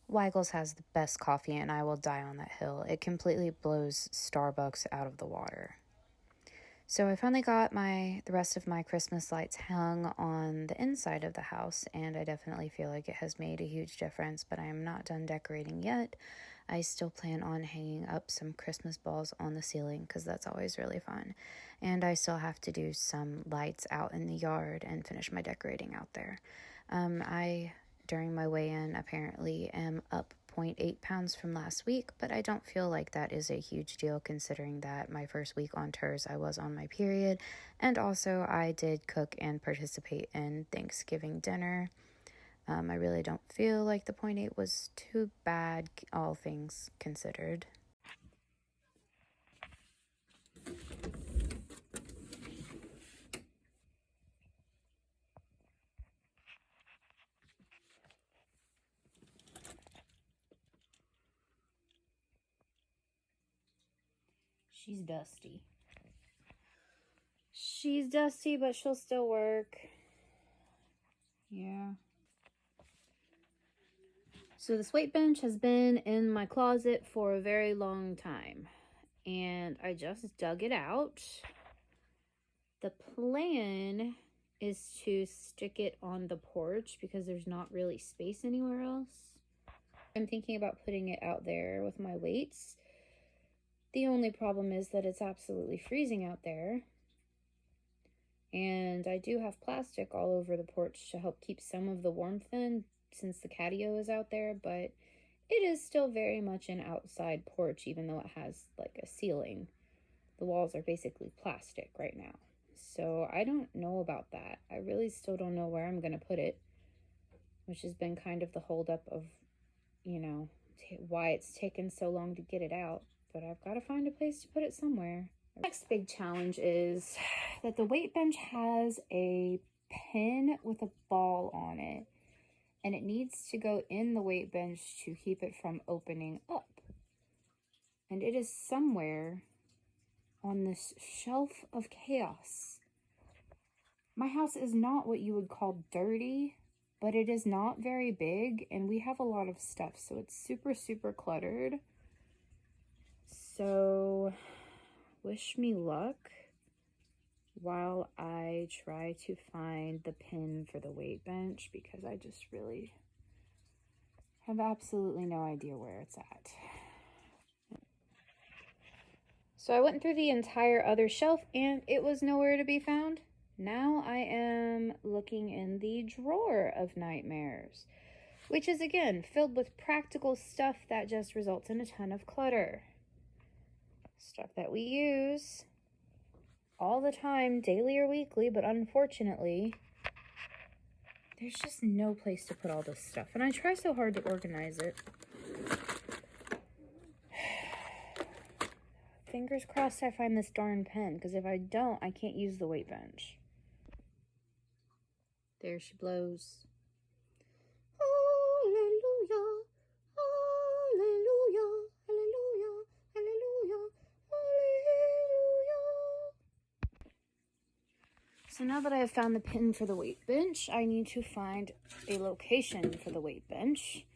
Weigel's has the best coffee, and I will die on that hill. It completely blows Starbucks out of the water. So I finally got the rest of my Christmas lights hung on the inside of the house, and I definitely feel like it has made a huge difference, but I am not done decorating yet. I still plan on hanging up some Christmas balls on the ceiling because that's always really fun. And I still have to do some lights out in the yard and finish my decorating out there. During my weigh-in, apparently am up 0.8 pounds from last week, but I don't feel like that is a huge deal considering that my first week on Tirs I was on my period, and also I did cook and participate in Thanksgiving dinner. I really don't feel like the 0.8 was too bad, all things considered. She's dusty. She's dusty, but she'll still work. Yeah. So this weight bench has been in my closet for a very long time, and I just dug it out. The plan is to stick it on the porch because there's not really space anywhere else. I'm thinking about putting it out there with my weights. The only problem is that it's absolutely freezing out there. And I do have plastic all over the porch to help keep some of the warmth in since the catio is out there, but it is still very much an outside porch even though it has like a ceiling. The walls are basically plastic right now. So I don't know about that. I really still don't know where I'm going to put it, which has been kind of the holdup of, why it's taken so long to get it out. But I've got to find a place to put it somewhere. The next big challenge is that the weight bench has a pin with a ball on it, and it needs to go in the weight bench to keep it from opening up. And it is somewhere on this shelf of chaos. My house is not what you would call dirty, but it is not very big, and we have a lot of stuff, so it's super, super cluttered. So wish me luck while I try to find the pin for the weight bench, because I just really have absolutely no idea where it's at. So I went through the entire other shelf and it was nowhere to be found. Now I am looking in the drawer of nightmares, which is again filled with practical stuff that just results in a ton of clutter. Stuff that we use all the time, daily or weekly, but unfortunately, there's just no place to put all this stuff. And I try so hard to organize it. Fingers crossed I find this darn pen, because if I don't, I can't use the weight bench. There she blows. Hallelujah, hallelujah, hallelujah, hallelujah, hallelujah. So now that I have found the pin for the weight bench, I need to find a location for the weight bench.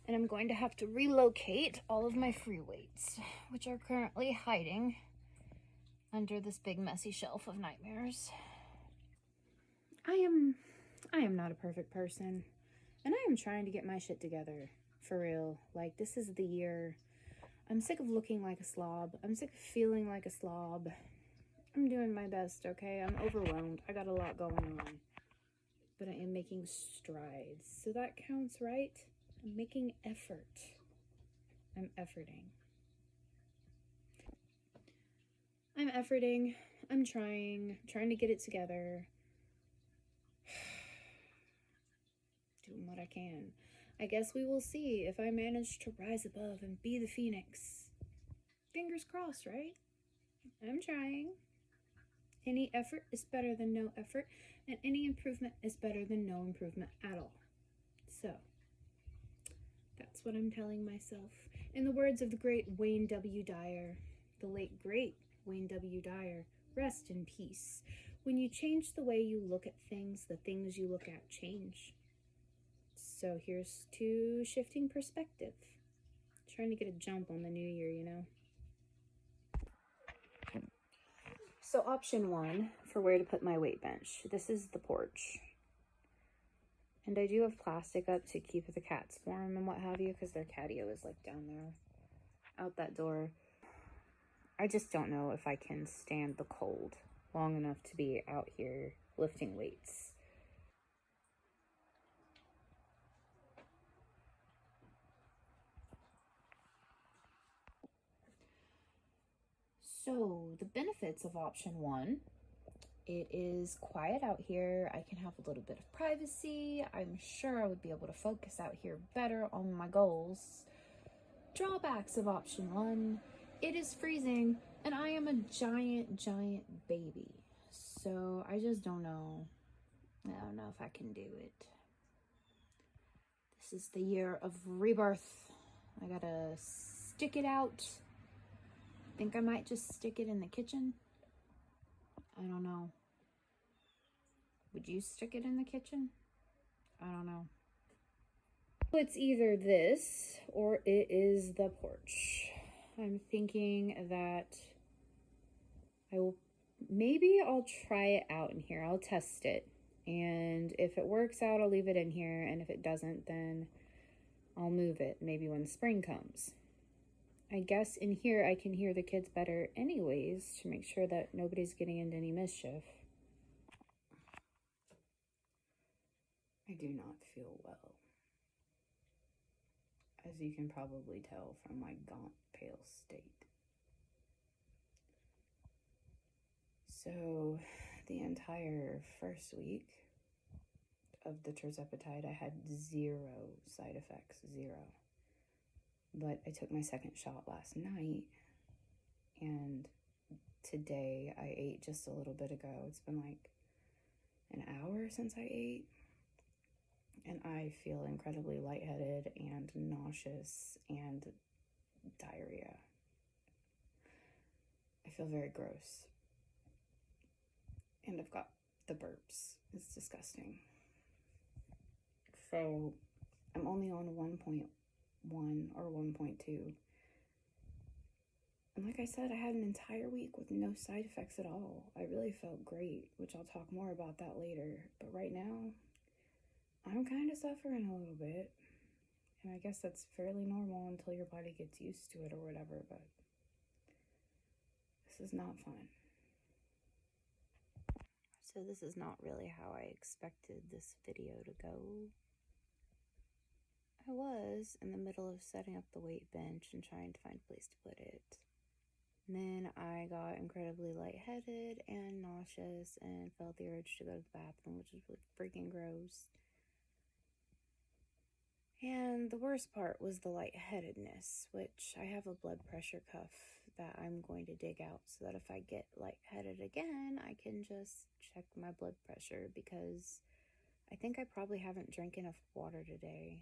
And I'm going to have to relocate all of my free weights, which are currently hiding under this big messy shelf of nightmares. I am not a perfect person, and I am trying to get my shit together, for real. Like, this is the year. I'm sick of looking like a slob. I'm sick of feeling like a slob. I'm doing my best, okay? I'm overwhelmed. I got a lot going on, but I am making strides. So that counts, right? I'm making effort. I'm efforting. I'm trying to get it together. Doing what I can. I guess we will see if I manage to rise above and be the phoenix. Fingers crossed, right? I'm trying. Any effort is better than no effort, and any improvement is better than no improvement at all. So, that's what I'm telling myself. In the words of the great Wayne W. Dyer, the late great Wayne W. Dyer, rest in peace. When you change the way you look at things, the things you look at change. So here's to shifting perspective. Trying to get a jump on the new year, you know. So option 1 for where to put my weight bench. This is the porch. And I do have plastic up to keep the cats warm and what have you, because their catio is like down there, out that door. I just don't know if I can stand the cold long enough to be out here lifting weights. So the benefits of option 1, it is quiet out here. I can have a little bit of privacy. I'm sure I would be able to focus out here better on my goals. Drawbacks of option 1, it is freezing and I am a giant baby. So I just don't know. I don't know if I can do it. This is the year of rebirth. I gotta stick it out. Think I might just stick it in the kitchen. I don't know. Would you stick it in the kitchen? I don't know. It's either this or it is the porch. I'm thinking that maybe I'll try it out in here. I'll test it. And if it works out, I'll leave it in here. And if it doesn't, then I'll move it maybe when spring comes. I guess in here I can hear the kids better anyways to make sure that nobody's getting into any mischief. I do not feel well, as you can probably tell from my gaunt, pale state. So the entire first week of the Tirzepatide, I had 0 side effects, 0. But I took my second shot last night, and today I ate just a little bit ago. It's been like an hour since I ate, and I feel incredibly lightheaded and nauseous and diarrhea. I feel very gross. And I've got the burps. It's disgusting. So I'm only on 1.1 or 1.2. And like I said, I had an entire week with no side effects at all. I really felt great, which I'll talk more about that later. But right now, I'm kind of suffering a little bit. And I guess that's fairly normal until your body gets used to it or whatever, but this is not fun. So this is not really how I expected this video to go. I was in the middle of setting up the weight bench and trying to find a place to put it. And then I got incredibly lightheaded and nauseous and felt the urge to go to the bathroom, which is really freaking gross. And the worst part was the lightheadedness, which I have a blood pressure cuff that I'm going to dig out so that if I get lightheaded again, I can just check my blood pressure, because I think I probably haven't drank enough water today.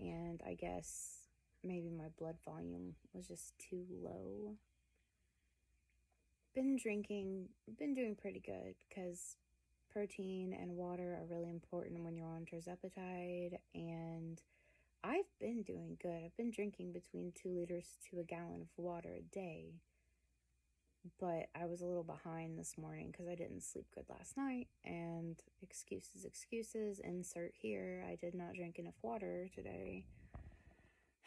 And I guess maybe my blood volume was just too low. Been doing pretty good, because protein and water are really important when you're on Tirzepatide, and I've been doing good. I've been drinking between 2 liters to a gallon of water a day, but I was a little behind this morning because I didn't sleep good last night, and excuses, insert here. I did not drink enough water today,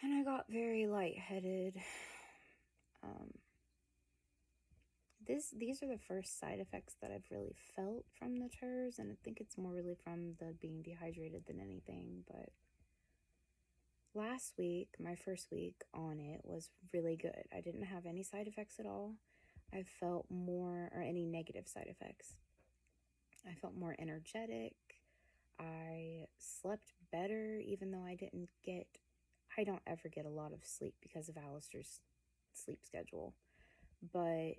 and I got very lightheaded. These are the first side effects that I've really felt from the Tirs, and I think it's more really from the being dehydrated than anything. But last week, my first week on it, was really good. I didn't have any side effects at all. I felt more, or any negative side effects. I felt more energetic. I slept better, even though I don't ever get a lot of sleep because of Alistair's sleep schedule. But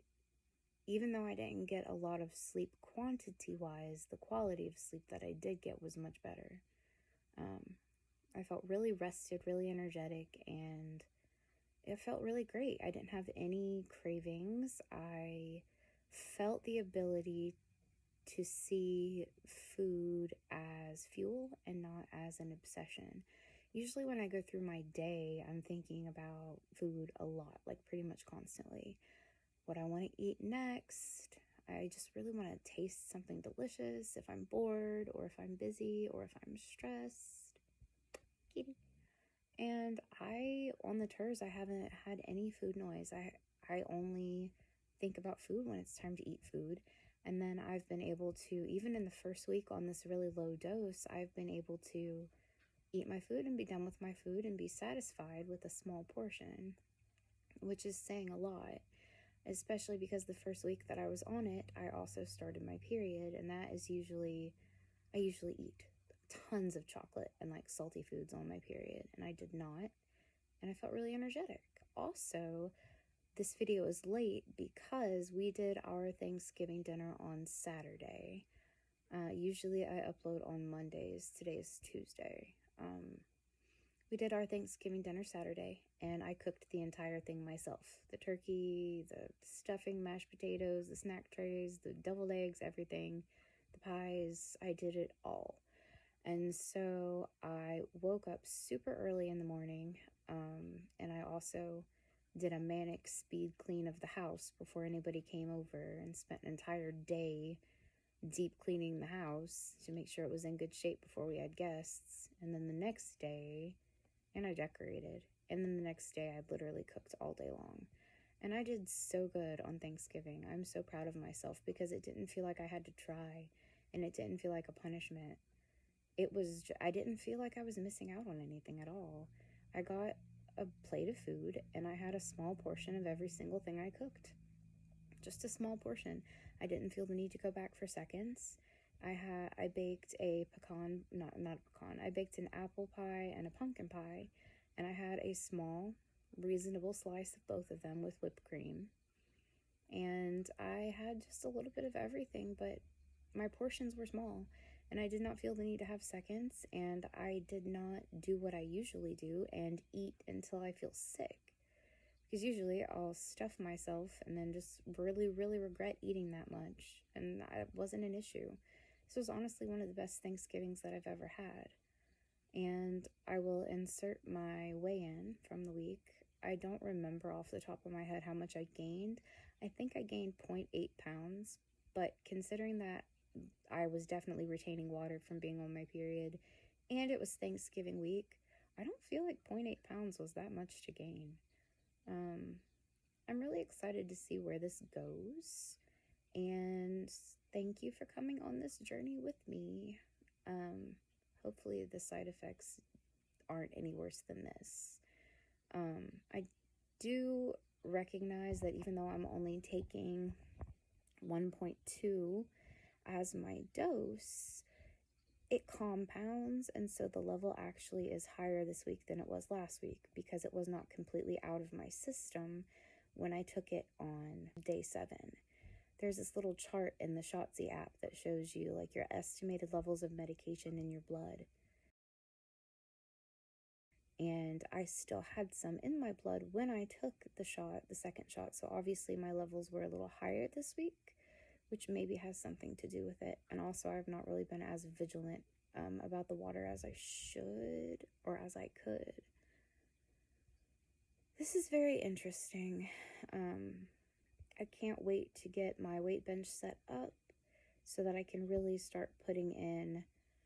even though I didn't get a lot of sleep quantity-wise, the quality of sleep that I did get was much better. I felt really rested, really energetic, and it felt really great. I didn't have any cravings. I felt the ability to see food as fuel and not as an obsession. Usually when I go through my day, I'm thinking about food a lot, like pretty much constantly. What I want to eat next. I just really want to taste something delicious if I'm bored or if I'm busy or if I'm stressed. Kitty. And on the tours, I haven't had any food noise. I only think about food when it's time to eat food. And then I've been able to, even in the first week on this really low dose, I've been able to eat my food and be done with my food and be satisfied with a small portion, which is saying a lot, especially because the first week that I was on it, I also started my period, and I usually eat tons of chocolate and like salty foods on my period, and I did not, and I felt really energetic. Also, this video is late because we did our Thanksgiving dinner on Saturday. Usually I upload on Mondays. Today is Tuesday. We did our Thanksgiving dinner Saturday, and I cooked the entire thing myself. The turkey, the stuffing, mashed potatoes, the snack trays, the deviled eggs, everything, the pies. I did it all. And so I woke up super early in the morning, and I also did a manic speed clean of the house before anybody came over, and spent an entire day deep cleaning the house to make sure it was in good shape before we had guests. And then the next day, and I decorated. And then the next day, I literally cooked all day long. And I did so good on Thanksgiving. I'm so proud of myself because it didn't feel like I had to try, and it didn't feel like a punishment. I didn't feel like I was missing out on anything at all. I got a plate of food, and I had a small portion of every single thing I cooked. Just a small portion. I didn't feel the need to go back for seconds. I baked a pecan, not a pecan. I baked an apple pie and a pumpkin pie, and I had a small, reasonable slice of both of them with whipped cream. And I had just a little bit of everything, but my portions were small, and I did not feel the need to have seconds, and I did not do what I usually do and eat until I feel sick. Because usually I'll stuff myself and then just really, really regret eating that much, and that wasn't an issue. This was honestly one of the best Thanksgivings that I've ever had. And I will insert my weigh-in from the week. I don't remember off the top of my head how much I gained. I think I gained 0.8 pounds, but considering that I was definitely retaining water from being on my period, and it was Thanksgiving week, I don't feel like 0.8 pounds was that much to gain. I'm really excited to see where this goes, and thank you for coming on this journey with me. Hopefully the side effects aren't any worse than this. I do recognize that even though I'm only taking 1.2 as my dose, it compounds, and so the level actually is higher this week than it was last week because it was not completely out of my system when I took it on day 7. There's this little chart in the Shotzi app that shows you like your estimated levels of medication in your blood. And I still had some in my blood when I took the second shot. So obviously my levels were a little higher this week, which maybe has something to do with it. And also I've not really been as vigilant about the water as I should or as I could. This is very interesting. I can't wait to get my weight bench set up so that I can really start putting in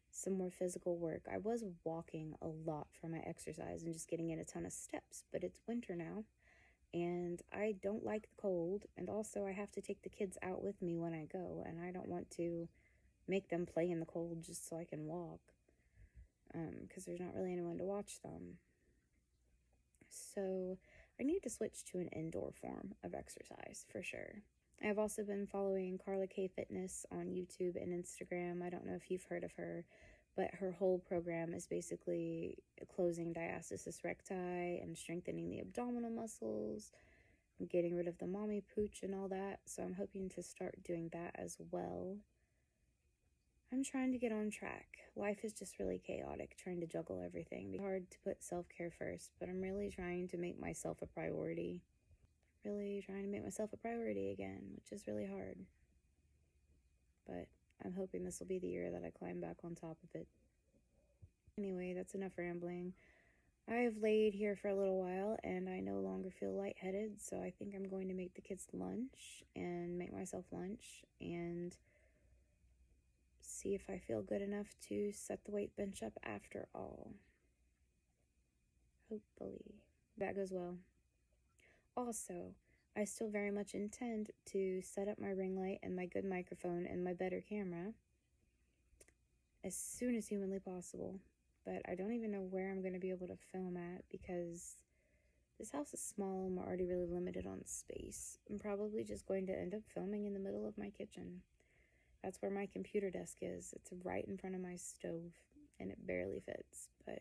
some more physical work. I was walking a lot for my exercise and just getting in a ton of steps, but it's winter now, and I don't like the cold, and also I have to take the kids out with me when I go, and I don't want to make them play in the cold just so I can walk, because there's not really anyone to watch them. So I need to switch to an indoor form of exercise for sure. I've also been following Carla K Fitness on YouTube and Instagram. I don't know if you've heard of her, but her whole program is basically closing diastasis recti and strengthening the abdominal muscles, and getting rid of the mommy pooch and all that. So I'm hoping to start doing that as well. I'm trying to get on track. Life is just really chaotic, trying to juggle everything. It's hard to put self-care first, but I'm really trying to make myself a priority. Really trying to make myself a priority again, which is really hard. But I'm hoping this will be the year that I climb back on top of it. Anyway, that's enough rambling. I have laid here for a little while and I no longer feel lightheaded, so I think I'm going to make the kids lunch and make myself lunch and see if I feel good enough to set the weight bench up after all. Hopefully that goes well. Also, I still very much intend to set up my ring light and my good microphone and my better camera as soon as humanly possible. But I don't even know where I'm going to be able to film at because this house is small and we're already really limited on space. I'm probably just going to end up filming in the middle of my kitchen. That's where my computer desk is. It's right in front of my stove and it barely fits, but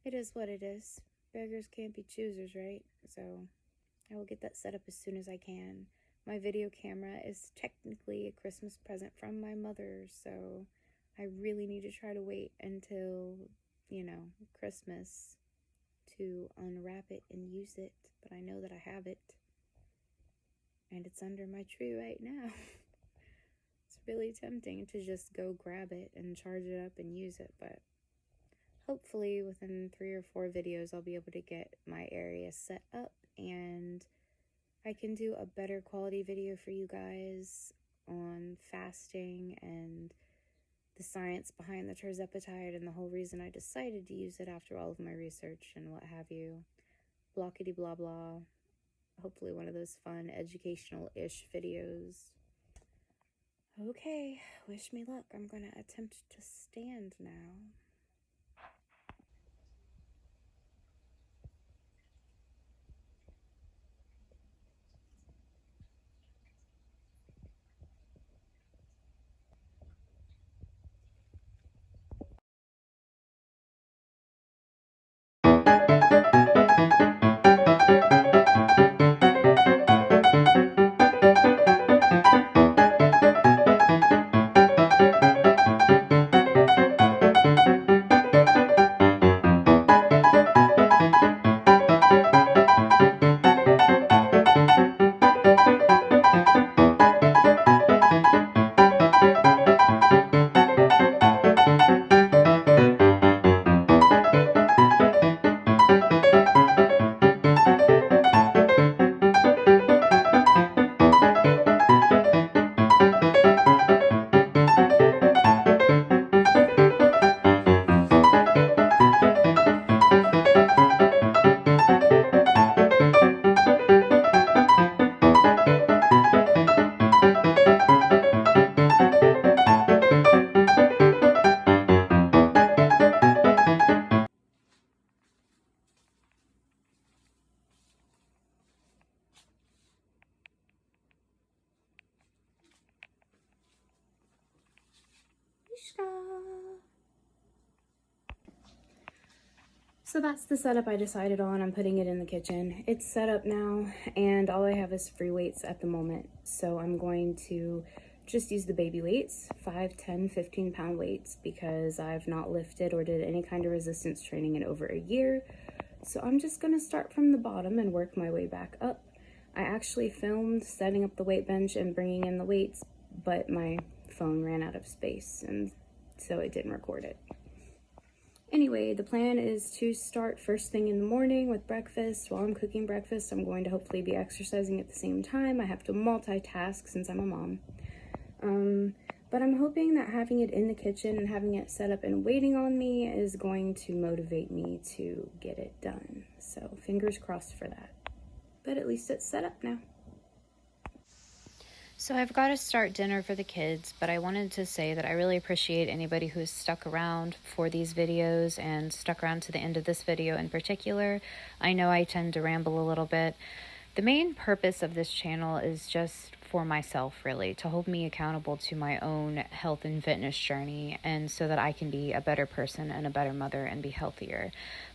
it is what it is. Beggars can't be choosers, right? So I will get that set up as soon as I can. My video camera is technically a Christmas present from my mother, so I really need to try to wait until, Christmas to unwrap it and use it, but I know that I have it, and it's under my tree right now. It's really tempting to just go grab it and charge it up and use it, but hopefully within 3 or 4 videos I'll be able to get my area set up and I can do a better quality video for you guys on fasting and the science behind the Tirzepatide and the whole reason I decided to use it after all of my research and what have you. Blockity blah blah. Hopefully one of those fun educational-ish videos. Okay, wish me luck. I'm gonna attempt to stand now. So that's the setup I decided on. I'm putting it in the kitchen. It's set up now, and all I have is free weights at the moment. So I'm going to just use the baby weights, 5, 10, 15-pound weights, because I've not lifted or did any kind of resistance training in over a year. So I'm just gonna start from the bottom and work my way back up. I actually filmed setting up the weight bench and bringing in the weights, but my phone ran out of space, and so it didn't record it. Anyway, the plan is to start first thing in the morning with breakfast. While I'm cooking breakfast, I'm going to hopefully be exercising at the same time. I have to multitask since I'm a mom. But I'm hoping that having it in the kitchen and having it set up and waiting on me is going to motivate me to get it done. So fingers crossed for that. But at least it's set up now. So I've got to start dinner for the kids, but I wanted to say that I really appreciate anybody who's stuck around for these videos and stuck around to the end of this video in particular. I know I tend to ramble a little bit. The main purpose of this channel is just for myself, really, to hold me accountable to my own health and fitness journey, and so that I can be a better person and a better mother and be healthier.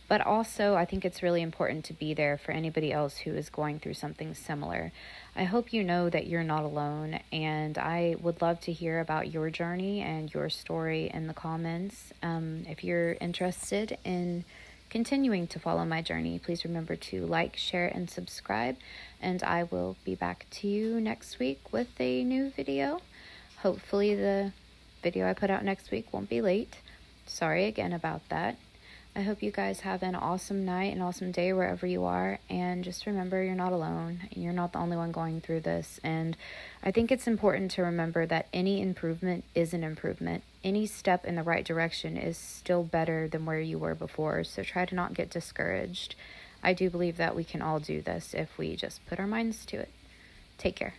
But also, I think it's really important to be there for anybody else who is going through something similar. I hope you know that you're not alone, and I would love to hear about your journey and your story in the comments. If you're interested in continuing to follow my journey, please remember to like, share, and subscribe, and I will be back to you next week with a new video. Hopefully the video I put out next week won't be late. Sorry again about that. I hope you guys have an awesome night, an awesome day wherever you are, and just remember you're not alone. You're not the only one going through this, and I think it's important to remember that any improvement is an improvement. Any step in the right direction is still better than where you were before, so try to not get discouraged. I do believe that we can all do this if we just put our minds to it. Take care.